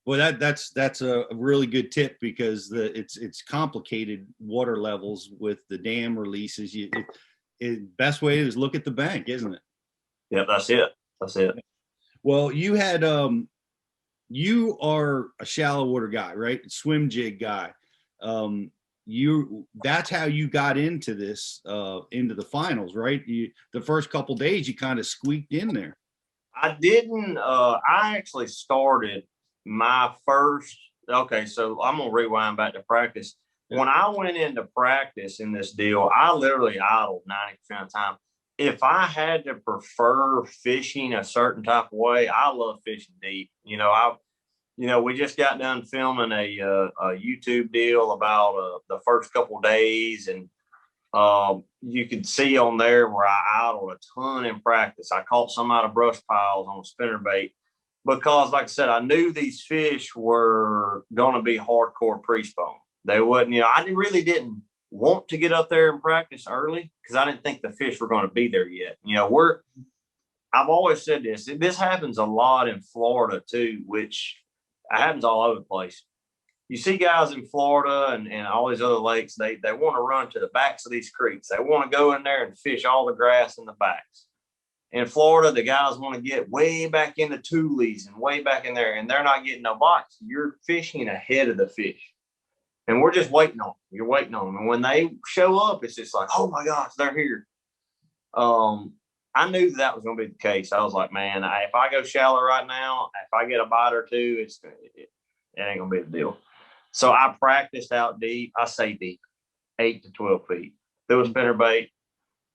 Well, that's a really good tip, because it's complicated water levels with the dam releases. Best way is look at the bank, isn't it? Yeah, that's it. That's it. Well, you had you are a shallow water guy, right? Swim jig guy. That's how you got into this, into the finals, right? The first couple days you kind of squeaked in there. I didn't. I actually started my first. Okay, so I'm gonna rewind back to practice. When I went into practice in this deal, I literally idled 90% of the time. If I had to prefer fishing a certain type of way, I love fishing deep. We just got done filming a YouTube deal about the first couple of days, and you could see on there where I idled a ton in practice. I caught some out of brush piles on spinnerbait because, like I said, I knew these fish were going to be hardcore pre-spawn. They wouldn't, I really didn't want to get up there and practice early because I didn't think the fish were going to be there yet. I've always said this happens a lot in Florida too, which happens all over the place. You see guys in Florida and all these other lakes, they want to run to the backs of these creeks. They want to go in there and fish all the grass in the backs. In Florida, the guys want to get way back in the tules and way back in there, and they're not getting no bites. You're fishing ahead of the fish. And we're just waiting on them. You're waiting on them. And when they show up, it's just like, oh my gosh, they're here. I knew that was going to be the case. I was like, man, if I go shallow right now, if I get a bite or two, it ain't going to be the deal. So I practiced out deep. I say deep, 8 to 12 feet. There was spinnerbait.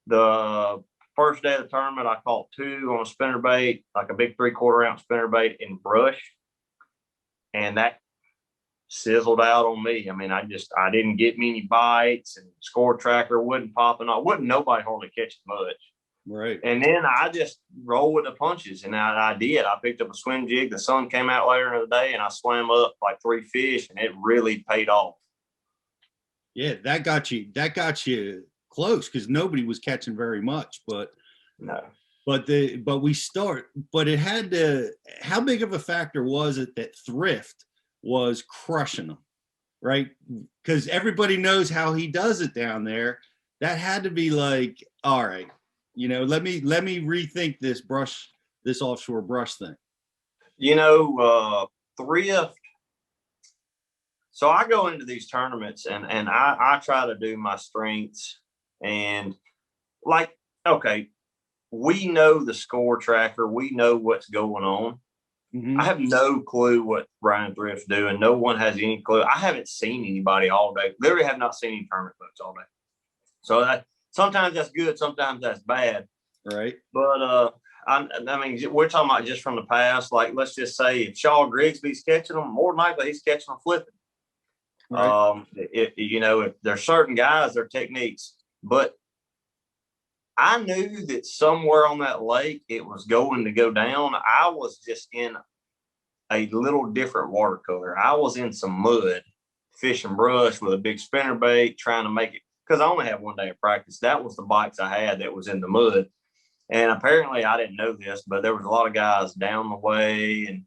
The first day of the tournament, I caught 2 on a spinnerbait, like a big 3/4 ounce spinnerbait in brush. And that sizzled out on me. I mean, I didn't get many bites, and score tracker wasn't popping off. Wasn't nobody hardly catching much. Right. And then I just rolled with the punches, and I did. I picked up a swim jig. The sun came out later in the day, and I swam up like 3 fish, and it really paid off. Yeah, that got you close, because nobody was catching very much. But no. But it had to. How big of a factor was it that Thrift was crushing them, right? Because everybody knows how he does it down there. That had to be like, all right, let me rethink this offshore brush thing. Thrift. So I go into these tournaments and I try to do my strengths, and like, okay, we know the score tracker, we know what's going on. Mm-hmm. I have no clue what Brian Thrift's doing. No one has any clue. I haven't seen anybody all day. Literally have not seen any tournament folks all day. So sometimes that's good, sometimes that's bad. Right. But I mean, we're talking about just from the past. Like, let's just say if Shaw Grigsby's catching them, more than likely he's catching them flipping. Right. If there's certain guys, their techniques, but I knew that somewhere on that lake it was going to go down. I was just in a little different water color. I was in some mud, fishing brush with a big spinnerbait, trying to make it, because I only had 1 day of practice. That was the bites I had that was in the mud. And apparently I didn't know this, but there was a lot of guys down the way. And,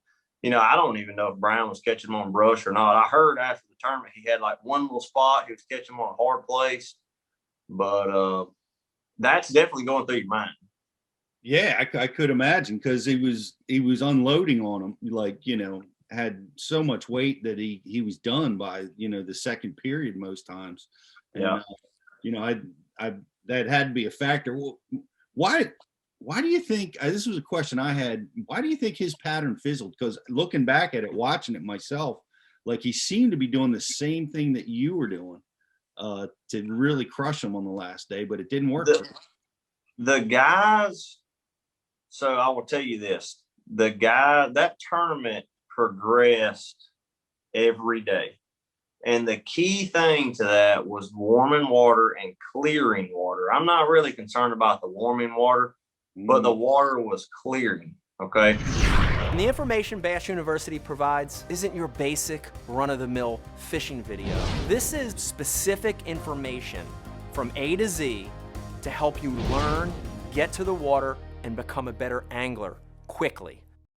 I don't even know if Brian was catching them on brush or not. I heard after the tournament he had like one little spot. He was catching them on a hard place. But that's definitely going through your mind. Yeah, I could imagine, because he was unloading on them, like, had so much weight that he was done by, the second period most times. And, yeah. That had to be a factor. Well, why do you think, this was a question I had, why do you think his pattern fizzled? Because looking back at it, watching it myself, like, he seemed to be doing the same thing that you were doing to really crush them on the last day, but it didn't work. The guys, so I will tell you this, that tournament progressed every day. And the key thing to that was warming water and clearing water. I'm not really concerned about the warming water, but the water was clearing, okay? And the information Bass University provides isn't your basic run-of-the-mill fishing video. This is specific information from A to Z to help you learn, get to the water, and become a better angler quickly.